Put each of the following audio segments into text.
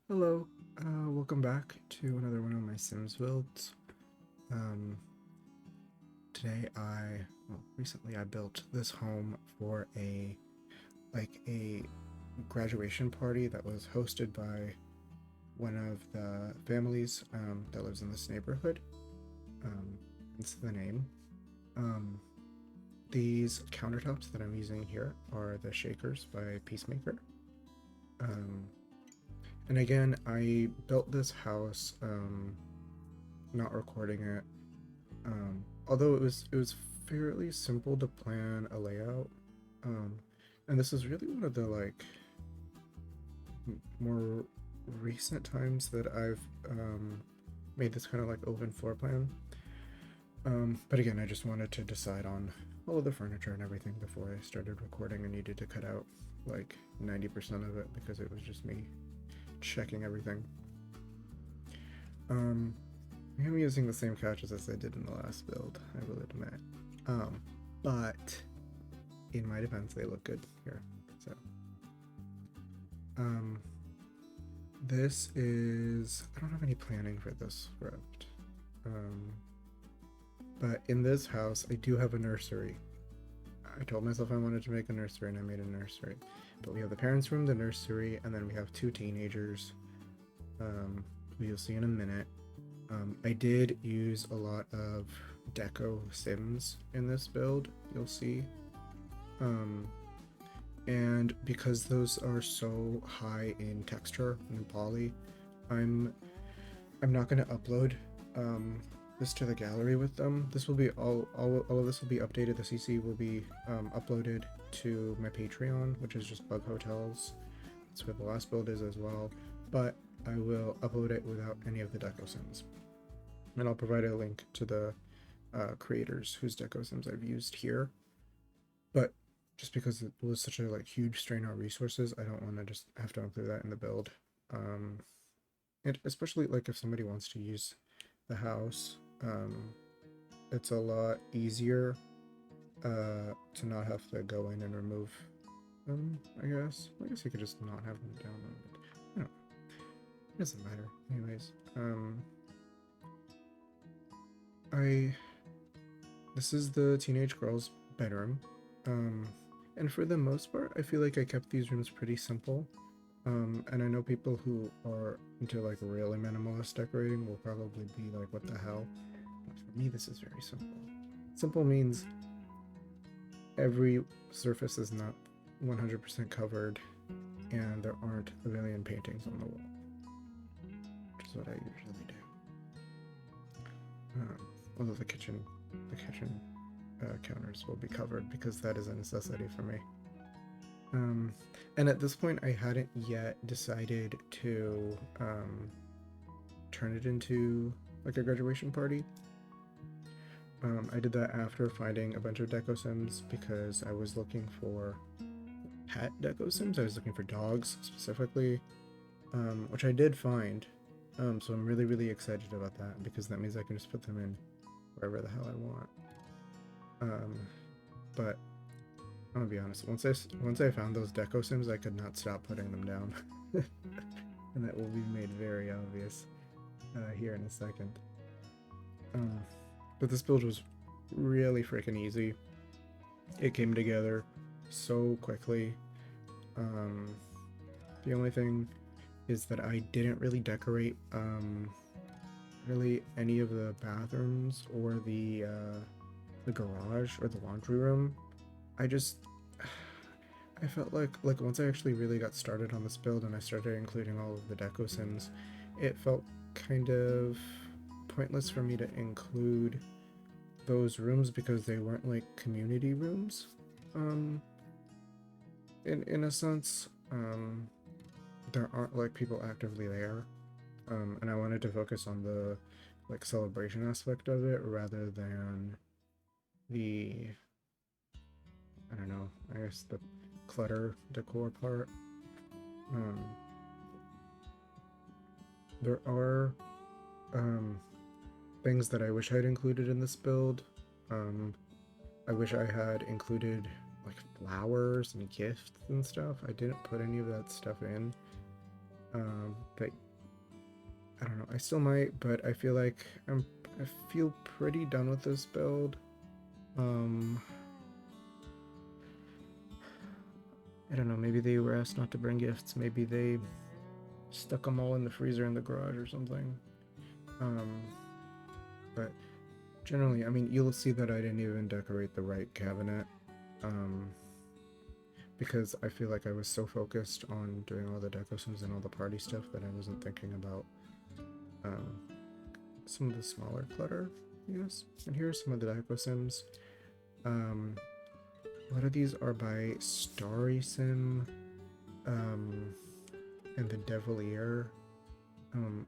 Hello, welcome back to another one of my Sims builds. Um, recently I built this home for a graduation party that was hosted by one of the families that lives in this neighborhood. Um, hence the name. Um, these countertops that I'm using here are the Shakers by Peacemaker. Um, and again, I built this house, not recording it. Although it was fairly simple to plan a layout, um, and this is really one of the more recent times that I've made this kind of like open floor plan. But again, I just wanted to decide on all of the furniture and everything before I started recording. I needed to cut out like 90% of it because it was just me checking everything. I'm using the same couches as I did in the last build, I will admit. But in my defense, they look good here. So, um, this is, I don't have any planning for this script. But in this house, I do have a nursery. I told myself I wanted to make a nursery and I made a nursery. But we have the parents' room, the nursery, and then we have two teenagers, who you'll see in a minute. I did use a lot of deco sims in this build, you'll see. And because those are so high in texture and poly, I'm not going to upload this to the gallery with them. This will be all of this will be updated. The CC will be uploaded to my Patreon, which is just bughotels. That's where the last build is as well. But I will upload it without any of the deco sims, and I'll provide a link to the creators whose deco sims I've used here. But just because it was such a huge strain on resources, I don't want to just have to include that in the build. And especially if somebody wants to use the house, it's a lot easier to not have to go in and remove them. I guess you could just not have them downloaded. I don't know. It doesn't matter. Anyways, this is the teenage girl's bedroom. And for the most part, I feel like I kept these rooms pretty simple. And I know people who are into really minimalist decorating will probably be like, what the hell? But for me, this is very simple. Simple means every surface is not 100% covered, and there aren't a million paintings on the wall, which is what I usually do. Although the kitchen counters will be covered because that is a necessity for me. And at this point, I hadn't yet decided to turn it into a graduation party. I did that after finding a bunch of deco sims because I was looking for pet deco sims. I was looking for dogs specifically, which I did find. So I'm really excited about that because that means I can just put them in wherever the hell I want. But I'm gonna be honest. Once I found those deco sims, I could not stop putting them down, and that will be made very obvious here in a second. But this build was really freaking easy. It came together so quickly. The only thing is that I didn't really decorate really any of the bathrooms or the garage or the laundry room. I felt like once I actually really got started on this build and I started including all of the deco sims, it felt kind of pointless for me to include those rooms because they weren't like community rooms. In a sense, there aren't people actively there. And I wanted to focus on the celebration aspect of it rather than the, I don't know, I guess the clutter decor part. There are things that I wish I'd included in this build. I wish I had included flowers and gifts and stuff. I didn't put any of that stuff in. But I don't know. I still might, but I feel like I feel pretty done with this build. I don't know. Maybe they were asked not to bring gifts. Maybe they stuck them all in the freezer in the garage or something. But generally, I mean, you'll see that I didn't even decorate the right cabinet. Because I feel like I was so focused on doing all the deco sims and all the party stuff that I wasn't thinking about some of the smaller clutter, I guess. And here's some of the deco sims. A lot of these are by Starry Sim and the Devilier.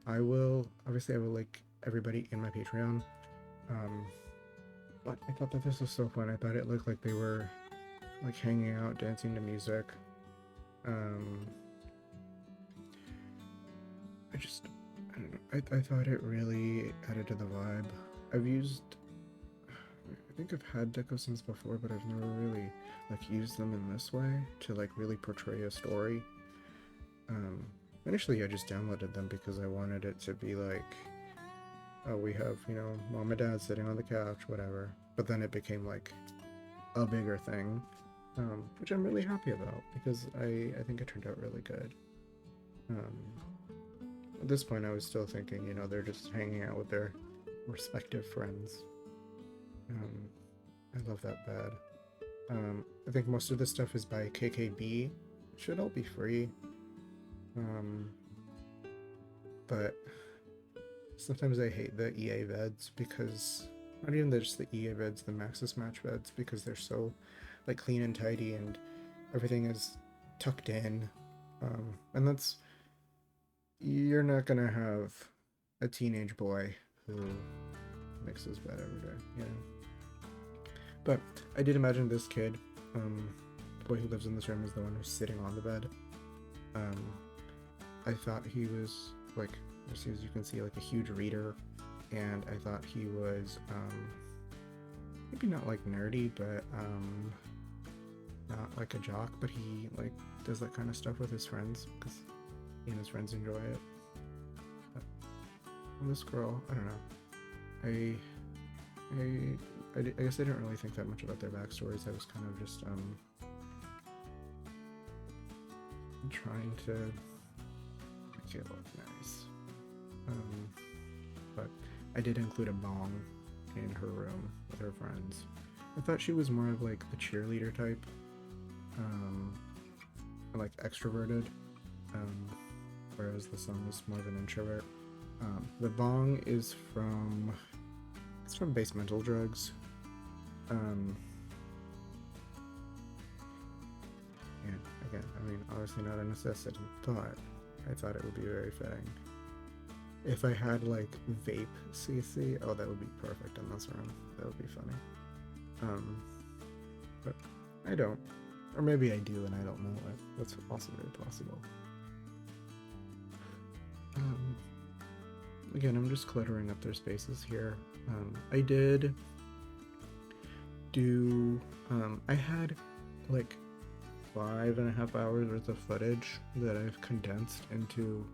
I will link everybody in my Patreon. But I thought that this was so fun. I thought it looked like they were like hanging out, dancing to music. I don't know. I thought it really added to the vibe. I think I've had deco sims before, but I've never really like used them in this way to like really portray a story. Initially I just downloaded them because I wanted it to be like, oh, we have, you know, mom and dad sitting on the couch, whatever. But then it became like a bigger thing, which I'm really happy about because I think it turned out really good. At this point I was still thinking, you know, they're just hanging out with their respective friends. I love that bed. I think most of this stuff is by KKB. It should all be free. But sometimes I hate the EA beds because, not even just the EA beds, the Maxis Match beds, because they're so like clean and tidy and everything is tucked in. And that's, you're not gonna have a teenage boy who makes his bed every day, you know. But I did imagine this kid, the boy who lives in this room, is the one who's sitting on the bed. I thought he was like, as you can see, like a huge reader, and I thought he was maybe not like nerdy, but not like a jock, but he like does that kind of stuff with his friends because he and his friends enjoy it. But this girl, I don't know. I guess I didn't really think that much about their backstories. I was kind of just trying to make it look nice. But I did include a bong in her room with her friends. I thought she was more of like the cheerleader type, like extroverted, whereas the son was more of an introvert. The bong is from Basemental Drugs. And again, I mean, obviously not a necessity, but I thought it would be very fitting. If I had like vape CC, oh, that would be perfect in this room. That would be funny. But I don't, or maybe I do, and I don't know. That's also very possible. Again, I'm just cluttering up their spaces here. I did do, I had like 5.5 hours worth of footage that I've condensed into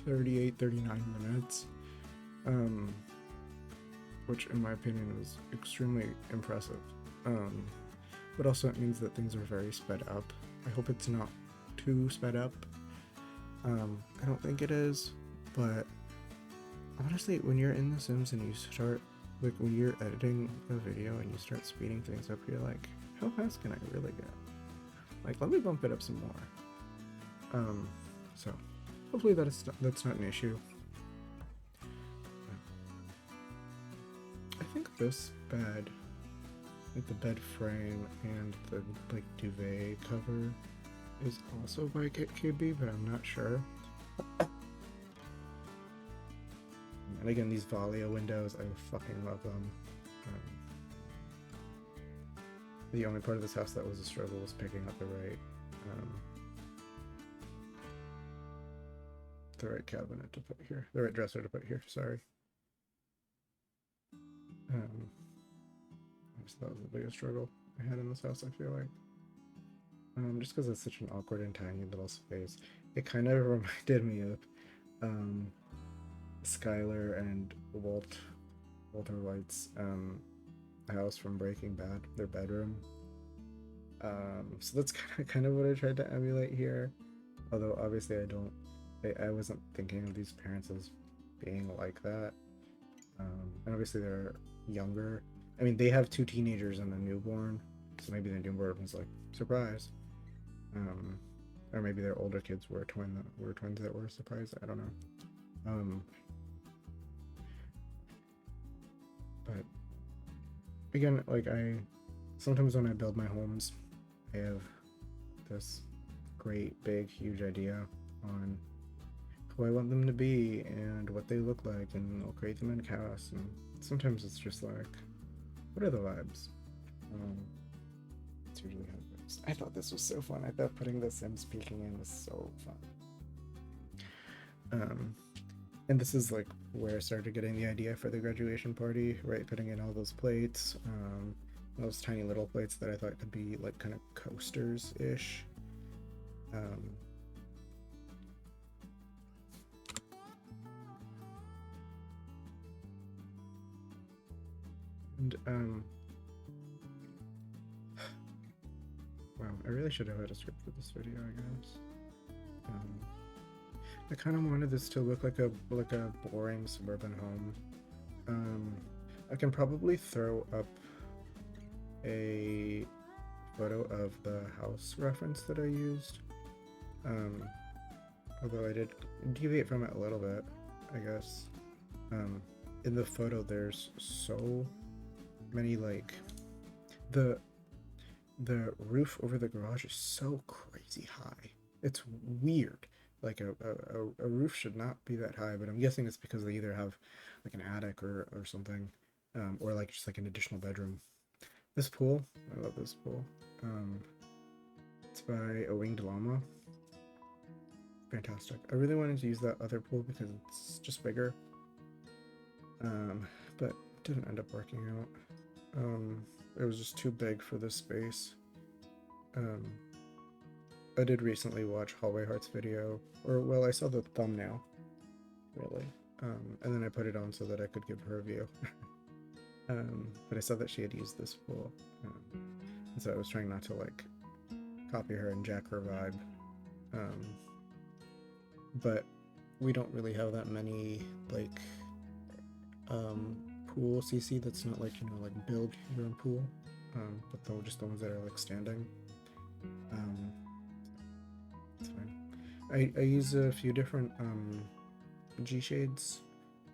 39 minutes, which in my opinion is extremely impressive. But also it means that things are very sped up. I hope it's not too sped up. I don't think it is, but honestly, when you're in The Sims and you start, like when you're editing a video and you start speeding things up, you're like, how fast can I really go? Like, let me bump it up some more. So hopefully that's not an issue. I think this bed, like the bed frame and the like duvet cover, is also by KB, but I'm not sure. And again, these Valia windows, I fucking love them. The only part of this house that was a struggle was picking up the right cabinet to put here, the right dresser to put here. Sorry. So that was the biggest struggle I had in this house, I feel like. Just because it's such an awkward and tiny little space. it kind of reminded me of um, Skylar and Walter White's house from Breaking Bad, their bedroom. So that's kind of what I tried to emulate here. Although obviously I wasn't thinking of these parents as being like that. And obviously they're younger. I mean, they have two teenagers and a newborn, so maybe the newborn was like surprise. Um, or maybe their older kids were twins that were surprised. I don't know. Um, but again, like I sometimes when I build my homes, I have this great big huge idea on who I want them to be and what they look like, and I'll create them in chaos. And sometimes it's just like, what are the vibes? It's usually how it goes. I thought this was so fun. I thought putting the Sims peeking in was so fun. And this is like where I started getting the idea for the graduation party, right? Putting in all those plates, those tiny little plates that I thought could be like kind of coasters-ish. Wow, I really should have had a script for this video, I guess. I kind of wanted this to look like a boring suburban home. I can probably throw up a photo of the house reference that I used. Although I did deviate from it a little bit, I guess. In the photo, there's so many like the roof over the garage is so crazy high. It's weird. Like a roof should not be that high, but I'm guessing it's because they either have like an attic or something, or like just like an additional bedroom. This pool, I love this pool. It's by a winged llama. Fantastic. I really wanted to use that other pool because it's just bigger, but it didn't end up working out. It was just too big for this space. I did recently watch Hallway Heart's video, or well, I saw the thumbnail, really, and then I put it on so that I could give her a view. But I saw that she had used this pool, and so I was trying not to like copy her and jack her vibe. But we don't really have that many like pool CC that's not like, you know, like build your own pool, but though just the ones that are like standing. It's fine. I use a few different Gshades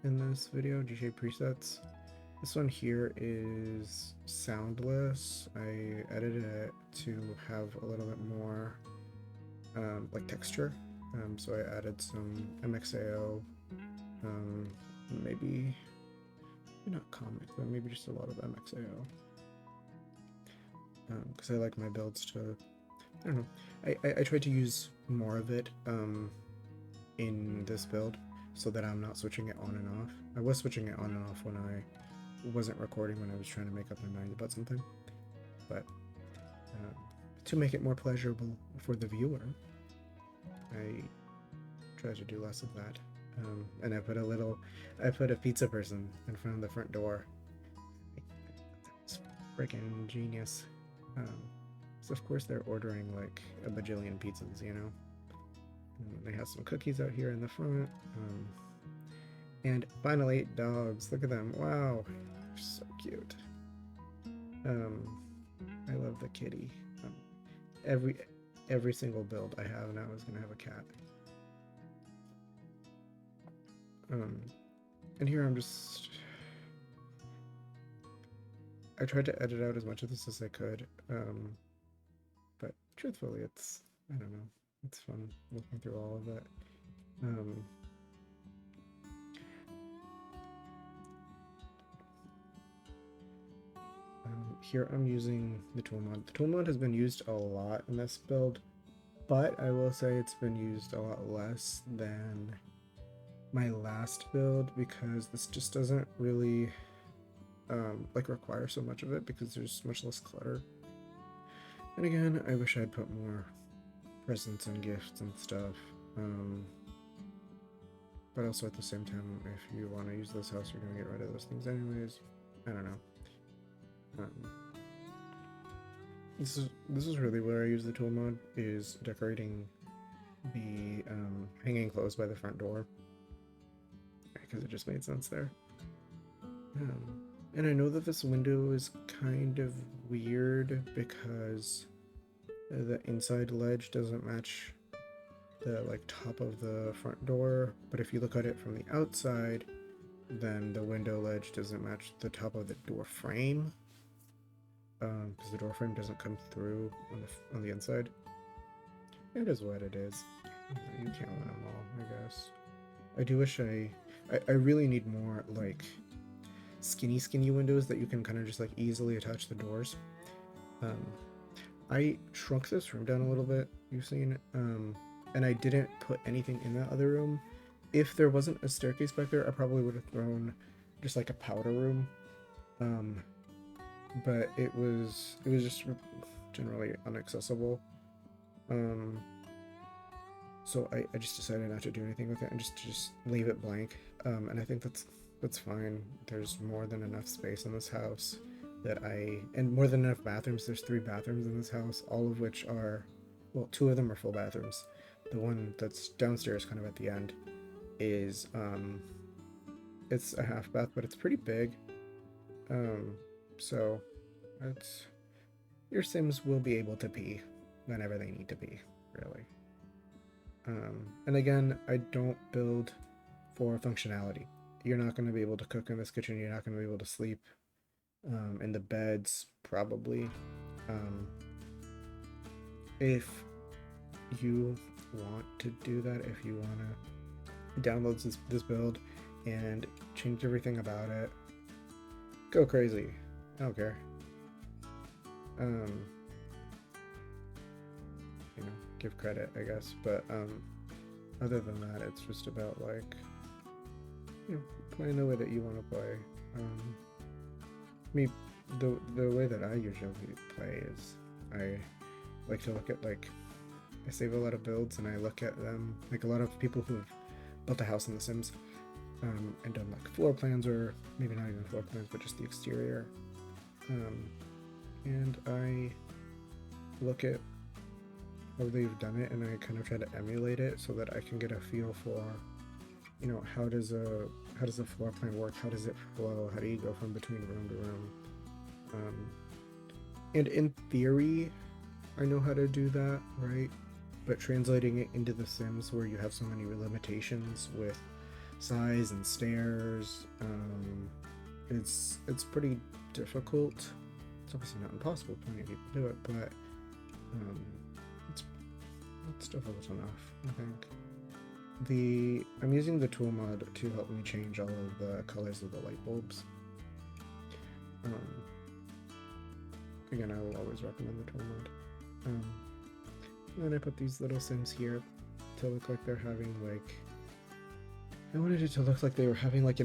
in this video, Gshade presets. This one here is Soundless. I edited it to have a little bit more like texture. So I added some mxao, maybe not comic, but maybe just a lot of mxao. Because I like my builds to, I don't know, I tried to use more of it in this build so that I'm not switching it on and off. I was switching it on and off when I wasn't recording, when I was trying to make up my mind about something, but to make it more pleasurable for the viewer, I try to do less of that. And I put a pizza person in front of the front door. It's freaking genius. So of course they're ordering like a bajillion pizzas, you know. And they have some cookies out here in the front. And finally, dogs. Look at them. Wow, they're so cute. I love the kitty. Every single build I have now is gonna have a cat. And here I tried to edit out as much of this as I could, but truthfully, I don't know, it's fun looking through all of it. Here I'm using the tool mod. The tool mod has been used a lot in this build, but I will say it's been used a lot less than my last build, because this just doesn't really like require so much of it because there's much less clutter. And again, I wish I'd put more presents and gifts and stuff. Um, but also at the same time, if you want to use this house, you're gonna get rid of those things anyways. I don't know. Um, this is really where I use the tool mod, is decorating the hanging clothes by the front door, because it just made sense there. And I know that this window is kind of weird because the inside ledge doesn't match the like top of the front door, but if you look at it from the outside, then the window ledge doesn't match the top of the door frame, because the door frame doesn't come through on the inside. It is what it is. You can't win them all, I guess. I do wish I really need more like skinny windows that you can kind of just like easily attach the doors. I shrunk this room down a little bit, you've seen, and I didn't put anything in that other room. If there wasn't a staircase back there, I probably would have thrown just like a powder room. But it was just generally inaccessible. So I just decided not to do anything with it and just leave it blank. And I think that's fine. There's more than enough space in this house and more than enough bathrooms. There's 3 bathrooms in this house, all of which are, well, 2 of them are full bathrooms. The one that's downstairs, kind of at the end, is it's a half bath, but it's pretty big. So your Sims will be able to pee whenever they need to pee, really. And again, I don't build for functionality. You're not going to be able to cook in this kitchen. You're not going to be able to sleep in the beds, probably. If you want to do that, if you want to download this build and change everything about it, go crazy. I don't care. You know, give credit, I guess, but other than that, it's just about like, you know, playing the way that you want to play. The way that I usually play is I like to look at, like, I save a lot of builds and I look at them, like a lot of people who've built a house in The Sims and done like floor plans, or maybe not even floor plans, but just the exterior. And I look at how they've done it and I kind of try to emulate it so that I can get a feel for, you know, how does a floor plan work? How does it flow? How do you go from between room to room? And in theory, I know how to do that, right? But translating it into The Sims, where you have so many limitations with size and stairs, it's pretty difficult. It's obviously not impossible, plenty of people do it, but it's difficult enough, I think. I'm using the tool mod to help me change all of the colors of the light bulbs. Again, I will always recommend the tool mod. And then I put these little Sims here to look like they're having, like, I wanted it to look like they were having like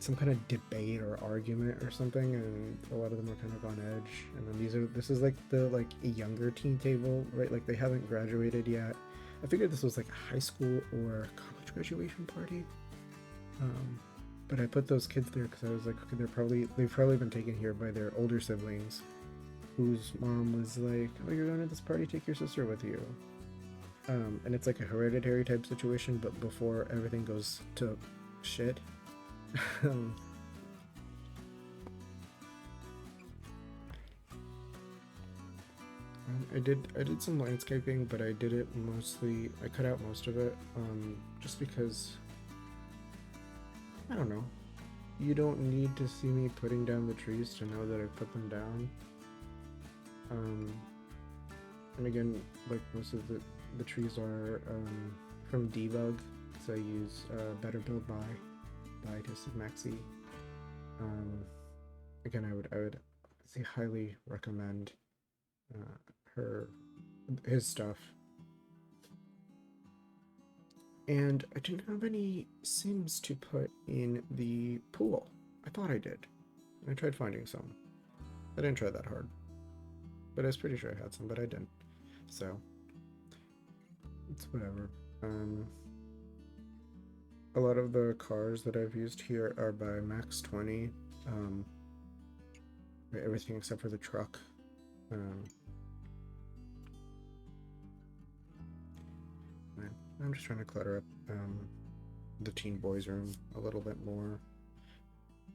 some kind of debate or argument or something, and a lot of them are kind of on edge. And then this is like the a younger teen table, right? Like they haven't graduated yet. I figured this was like a high school or college graduation party. But I put those kids there because I was like, okay, they've probably been taken here by their older siblings, whose mom was like, oh, you're going to this party, take your sister with you. And it's like a hereditary type situation, but before everything goes to shit. I did some landscaping, but I did it mostly, I cut out most of it, just because, I don't know, you don't need to see me putting down the trees to know that I put them down. And again, like most of the trees are from debug, so I use Better Build by mxao. Again, I would say highly recommend his stuff. And I didn't have any Sims to put in the pool. I thought I did. I tried finding some. I didn't try that hard, but I was pretty sure I had some, but I didn't. So it's whatever. Um, a lot of the cars that I've used here are by Max 20. Um, everything except for the truck. Um, I'm just trying to clutter up the teen boys room a little bit more.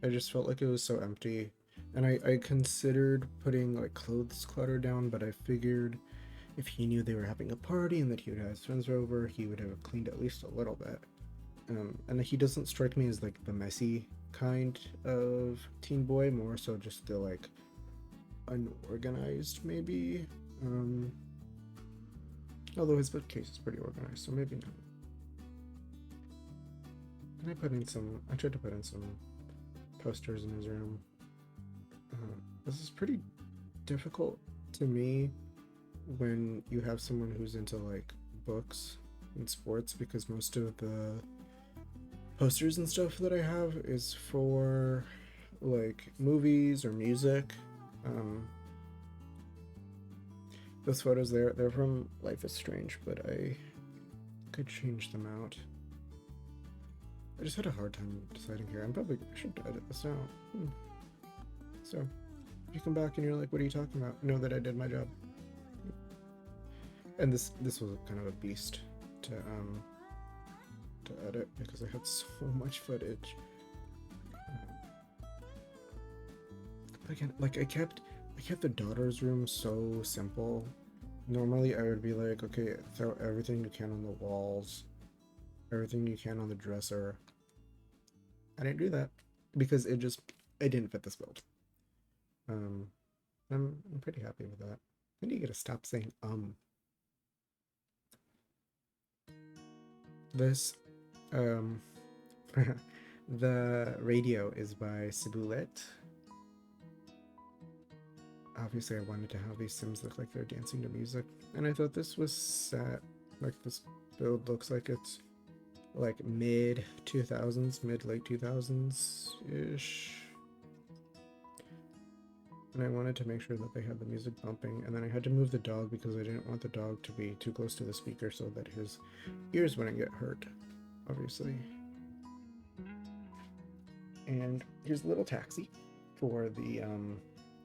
I just felt like it was so empty, and I considered putting like clothes clutter down, but I figured if he knew they were having a party and that he would have his friends over, he would have cleaned at least a little bit. And he doesn't strike me as like the messy kind of teen boy, more so just the like unorganized maybe. Although his bookcase is pretty organized, so maybe not. And I tried to put in some posters in his room. This is pretty difficult to me when you have someone who's into like books and sports, because most of the posters and stuff that I have is for like movies or music. Those photos they're from Life is Strange, but I could change them out. I just had a hard time deciding here. I should edit this out. So if you come back and you're like, what are you talking about? Know that I did my job. And this was kind of a beast to edit because I had so much footage. Again, like I kept the daughter's room so simple. Normally I would be like, okay, throw everything you can on the walls, everything you can on the dresser. I didn't do that because it didn't fit this build. I'm pretty happy with that. I need you to stop saying This the radio is by Ciboulette. Obviously I wanted to have these Sims look like they're dancing to music, and I thought this was set, like this build looks like it's like mid-late 2000s-ish. And I wanted to make sure that they had the music bumping, and then I had to move the dog because I didn't want the dog to be too close to the speaker so that his ears wouldn't get hurt, obviously. And here's a little taxi for the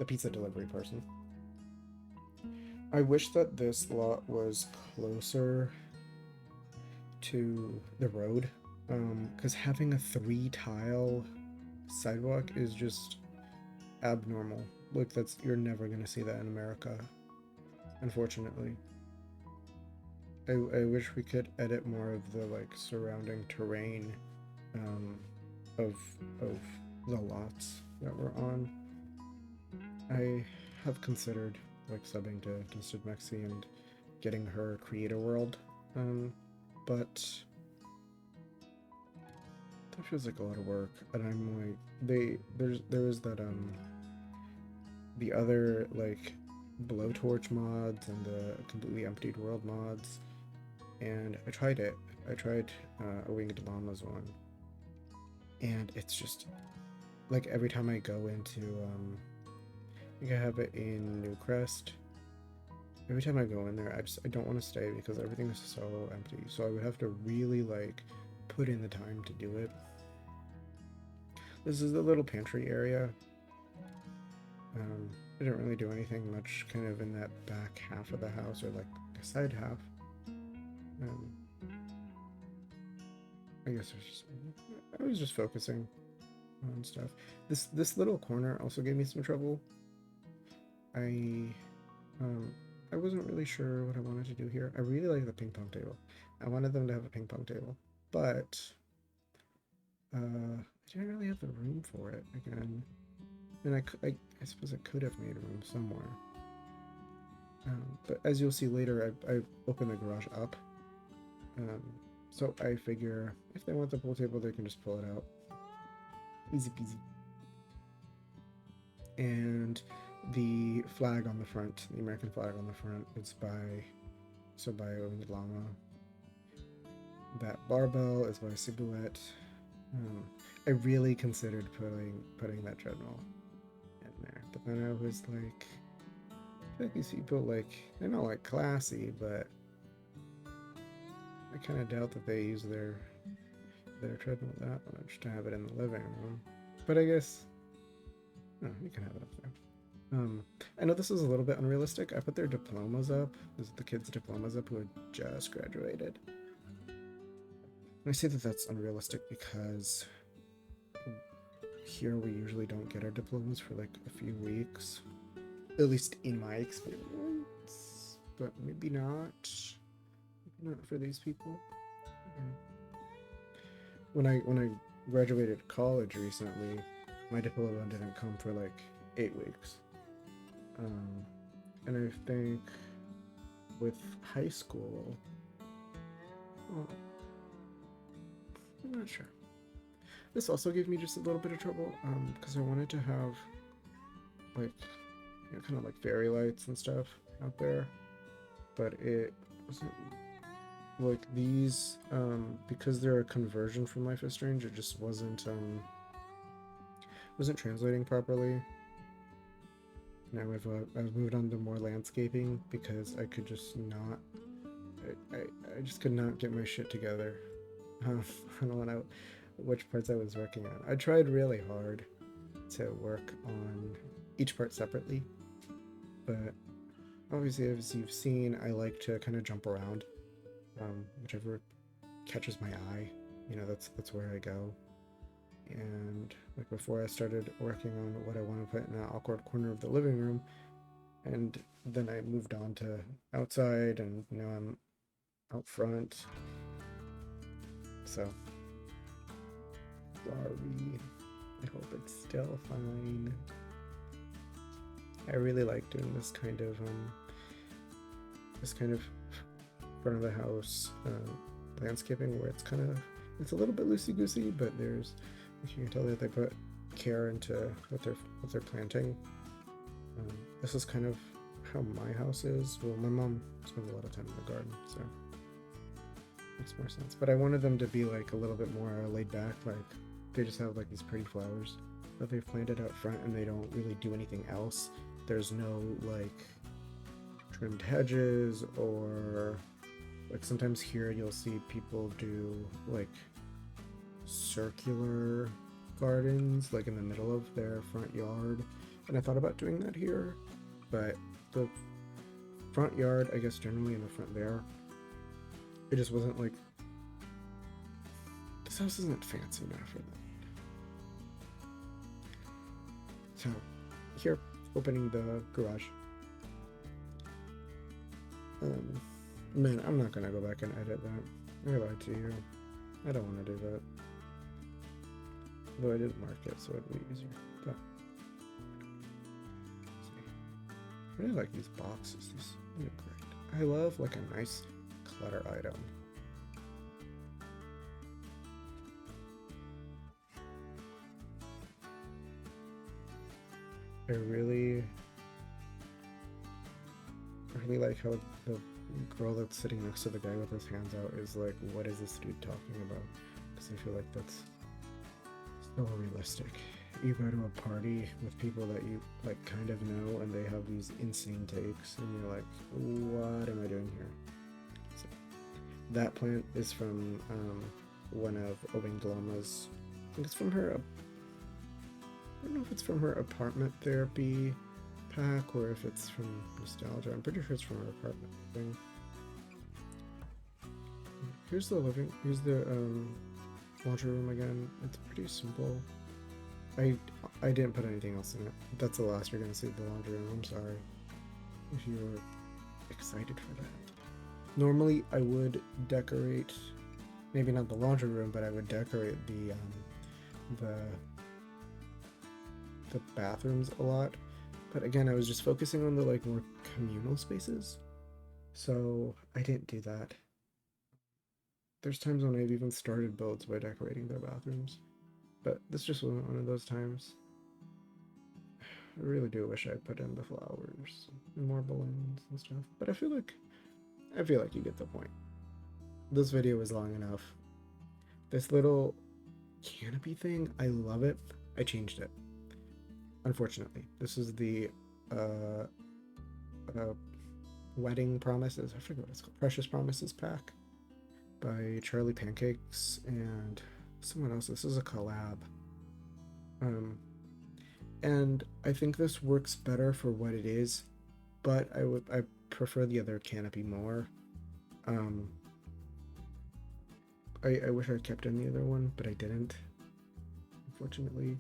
pizza delivery person. I wish that this lot was closer to the road, because having a 3-tile sidewalk is just abnormal. Like you're never gonna see that in America, unfortunately. I wish we could edit more of the like surrounding terrain of the lots that we're on. I have considered like subbing to Twisted Mexi and getting her create a world, but that feels like a lot of work, and I'm like, there was that the other like blowtorch mods and the completely emptied world mods, and I tried it. I tried a winged llamas one, and it's just like every time I go into I think I have it in Newcrest. Every time I go in there, I don't want to stay because everything is so empty. So I would have to really like put in the time to do it. This is the little pantry area. I didn't really do anything much kind of in that back half of the house, or like the side half. I guess I was just focusing on stuff. This little corner also gave me some trouble. I wasn't really sure what I wanted to do here. I really like the ping pong table. I wanted them to have a ping pong table, but I didn't really have the room for it again. And I suppose I could have made room somewhere. But as you'll see later, I opened the garage up. So I figure if they want the pool table, they can just pull it out. Easy peasy. And the flag on the front, the American flag on the front, it's by Winged Llama. That barbell is by Ciboulette. I really considered putting that treadmill in there, but then I was like, I feel like these people, like, they're not like classy, but I kind of doubt that they use their treadmill that much to have it in the living room. But I guess, oh, you can have it up there. I know this is a little bit unrealistic. I put their diplomas up. This is the kids' diplomas up who had just graduated. And I say that that's unrealistic because here we usually don't get our diplomas for like a few weeks. At least in my experience. But maybe not. Maybe not for these people. When I graduated college recently, my diploma didn't come for like 8 weeks. And I think with high school, well, I'm not sure. This also gave me just a little bit of trouble because I wanted to have like, you know, kind of like fairy lights and stuff out there, but it wasn't like these because they're a conversion from Life is Strange. It just wasn't translating properly. Now I've moved on to more landscaping because I could just not. I just could not get my shit together. I don't know which parts I was working on. I tried really hard to work on each part separately, but obviously, as you've seen, I like to kind of jump around. Whichever catches my eye, you know, that's where I go. And like before I started working on what I want to put in that awkward corner of the living room, and then I moved on to outside, and now I'm out front. So sorry. I hope it's still fine. I really like doing this kind of front of the house landscaping where it's a little bit loosey-goosey, but there's, you can tell that they put care into what they're planting. This is kind of how my house is. Well, my mom spends a lot of time in the garden, so makes more sense. But I wanted them to be like a little bit more laid back, like they just have like these pretty flowers that they've planted out front, and they don't really do anything else. There's no like trimmed hedges, or like sometimes here you'll see people do like circular gardens like in the middle of their front yard, and I thought about doing that here, but the front yard, I guess generally in the front there, it just wasn't like, this house isn't fancy enough for that. So here, opening the garage. Man, I'm not gonna go back and edit that. I lied to you. I don't want to do that. Though I didn't mark it, so it'd be easier. But I really like these boxes. These are great. I love like a nice clutter item. I really like how the girl that's sitting next to the guy with his hands out is like, what is this dude talking about? Because I feel like that's so realistic. You go to a party with people that you like kind of know, and they have these insane takes, and you're like, what am I doing here? So, that plant is from one of Obengloma's, I think it's from her, I don't know if it's from her apartment therapy pack or if it's from nostalgia. I'm pretty sure it's from her apartment thing. Here's the laundry room again. It's pretty simple. I didn't put anything else in it. That's the last you're gonna see of the laundry room. I'm sorry if you're excited for that. Normally I would decorate, maybe not the laundry room, but I would decorate the bathrooms a lot. But again, I was just focusing on the like more communal spaces, so I didn't do that. There's times when I've even started builds by decorating their bathrooms, but this just wasn't one of those times. I really do wish I put in the flowers and more balloons and stuff, but I feel like you get the point. This video is long enough. This little canopy thing, I love it. I changed it. Unfortunately, this is the wedding promises. I forget what it's called. Precious Promises pack. by Charlie Pancakes and someone else. This is a collab. And I think this works better for what it is, but I prefer the other canopy more. I wish I kept in the other one, but I didn't. Unfortunately,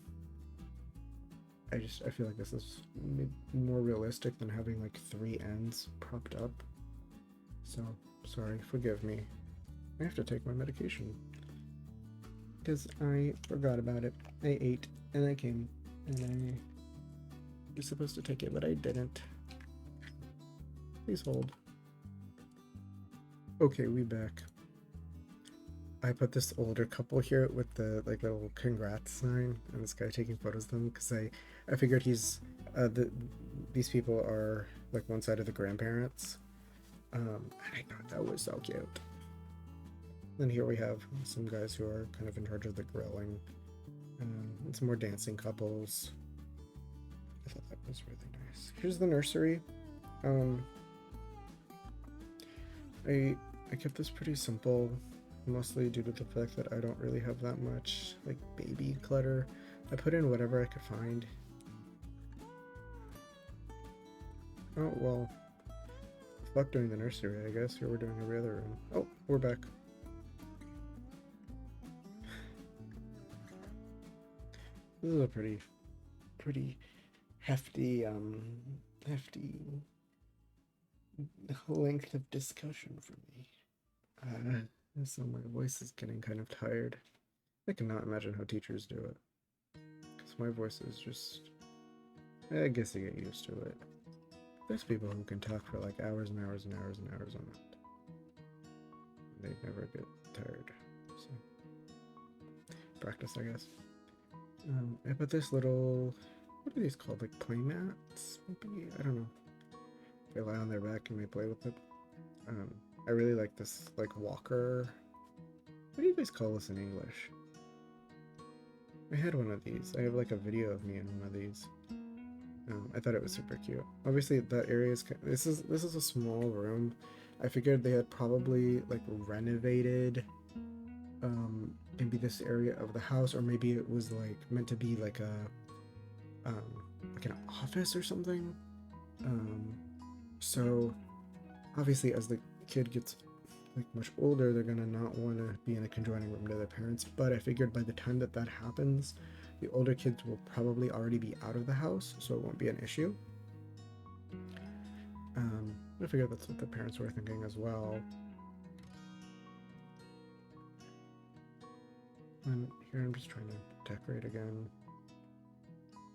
I feel like this is more realistic than having like 3 ends propped up. So sorry, forgive me. I have to take my medication because I forgot about it. I ate and I came and I was supposed to take it, but I didn't. Please hold. Okay, we back. I put this older couple here with the like little congrats sign and this guy taking photos of them because I figured he's these people are like one side of the grandparents. And I thought that was so cute. Then here we have some guys who are kind of in charge of the grilling, and some more dancing couples. I thought that was really nice. Here's the nursery. I kept this pretty simple, mostly due to the fact that I don't really have that much like baby clutter. I put in whatever I could find. Oh well, fuck doing the nursery, I guess. Here we're doing every other room. Oh, we're back. This is a pretty hefty length of discussion for me. So my voice is getting kind of tired. I cannot imagine how teachers do it, because my voice is just, I guess you get used to it. There's people who can talk for like hours and hours and hours and hours on it. They never get tired. So practice, I guess. I put this little, what are these called? Like play mats, maybe? I don't know. They lie on their back and they play with it. I really like this like walker. What do you guys call this in English? I had one of these. I have like a video of me in one of these. I thought it was super cute. Obviously that area is, this is a small room. I figured they had probably like renovated maybe this area of the house, or maybe it was like meant to be like a like an office or something. So obviously as the kid gets like much older, they're gonna not want to be in a conjoining room to their parents, but I figured by the time that happens, the older kids will probably already be out of the house, so it won't be an issue. I figured that's what the parents were thinking as well. And here I'm just trying to decorate again.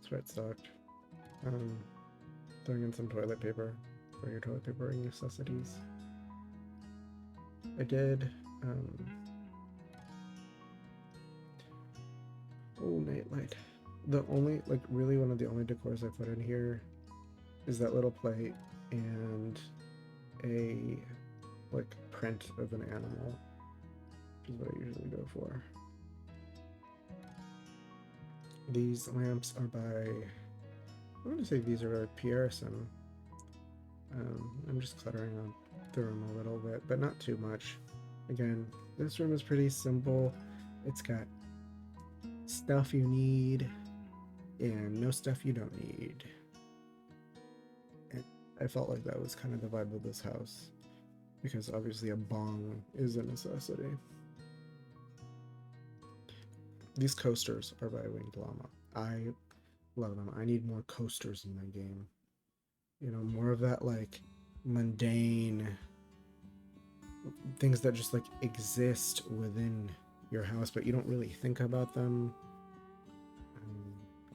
This red sucked. Throwing in some toilet paper for your toilet papering necessities. I did oh, nightlight. The only, like, really one of the only decors I put in here is that little plate and a like print of an animal, which is what I usually go for. These lamps are by, I want to say these are by Pear. I'm just cluttering on the room a little bit, but not too much. Again, this room is pretty simple. It's got stuff you need and no stuff you don't need. And I felt like that was kind of the vibe of this house, because obviously a bong is a necessity. These coasters are by Winged Llama. I love them. I need more coasters in my game. You know, more of that like mundane things that just like exist within your house, but you don't really think about them.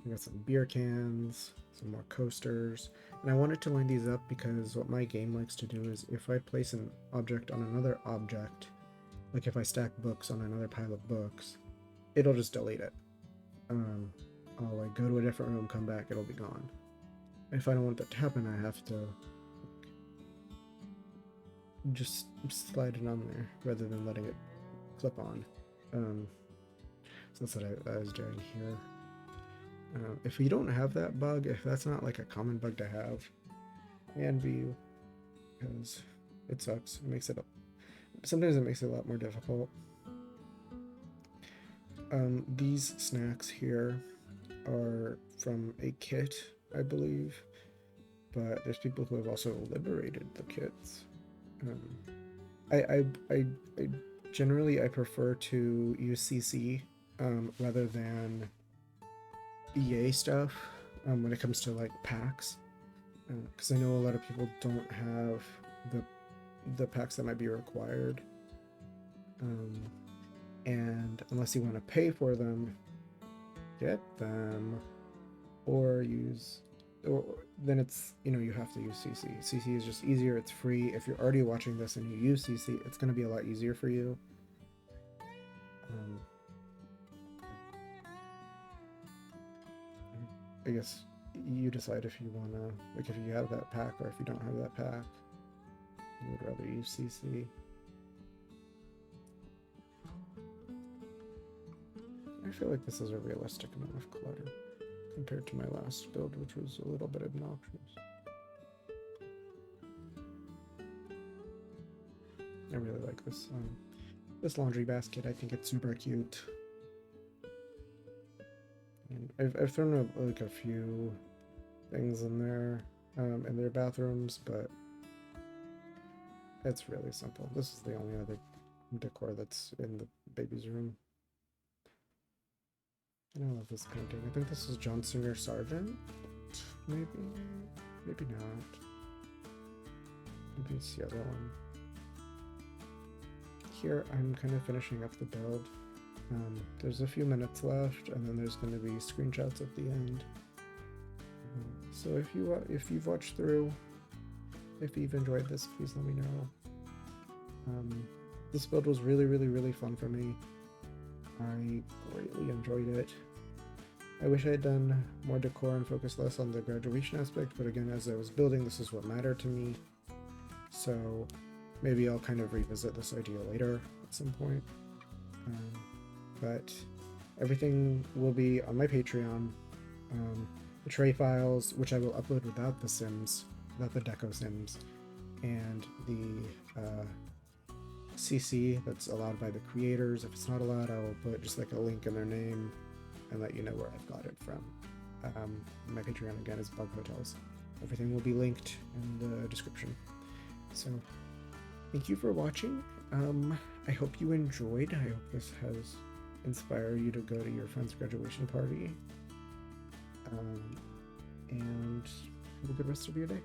I got some beer cans, some more coasters, and I wanted to line these up because what my game likes to do is if I place an object on another object, like if I stack books on another pile of books, it'll just delete it. I'll like go to a different room, come back, it'll be gone. If I don't want that to happen, I have to just slide it on there rather than letting it clip on. So that's what I was doing here. If you don't have that bug, if that's not like a common bug to have, I envy you, because it sucks. It makes it sometimes it makes it a lot more difficult. These snacks here are from a kit, I believe, but there's people who have also liberated the kits. I generally I prefer to use CC rather than EA stuff when it comes to like packs, because I know a lot of people don't have the packs that might be required, and unless you want to pay for them, get them, or then it's, you know, you have to use CC. CC is just easier, it's free. If you're already watching this and you use CC, it's going to be a lot easier for you. I guess you decide if you want to, like, if you have that pack or if you don't have that pack, you would rather use CC. I feel like this is a realistic amount of clutter compared to my last build, which was a little bit obnoxious. I really like this laundry basket. I think it's super cute. And I've thrown like a few things in there in their bathrooms, but it's really simple. This is the only other decor that's in the baby's room. And I love this painting. I think this is John Singer Sargent. Maybe not. Maybe it's the other one. Here I'm kind of finishing up the build. There's a few minutes left, and then there's going to be screenshots at the end. So if you've watched through, if you've enjoyed this, please let me know. This build was really fun for me. I greatly enjoyed it. I wish I had done more decor and focused less on the graduation aspect, but again, as I was building, this is what mattered to me. So maybe I'll kind of revisit this idea later at some point. But everything will be on my Patreon. The tray files, which I will upload without the Sims, without the Deco Sims, and the CC that's allowed by the creators. If it's not allowed, I will put just like a link in their name and let you know where I've got it from. My Patreon again is bughotels. Everything will be linked in the description. So thank you for watching. I hope you enjoyed. I hope this has inspired you to go to your friend's graduation party. And have a good rest of your day.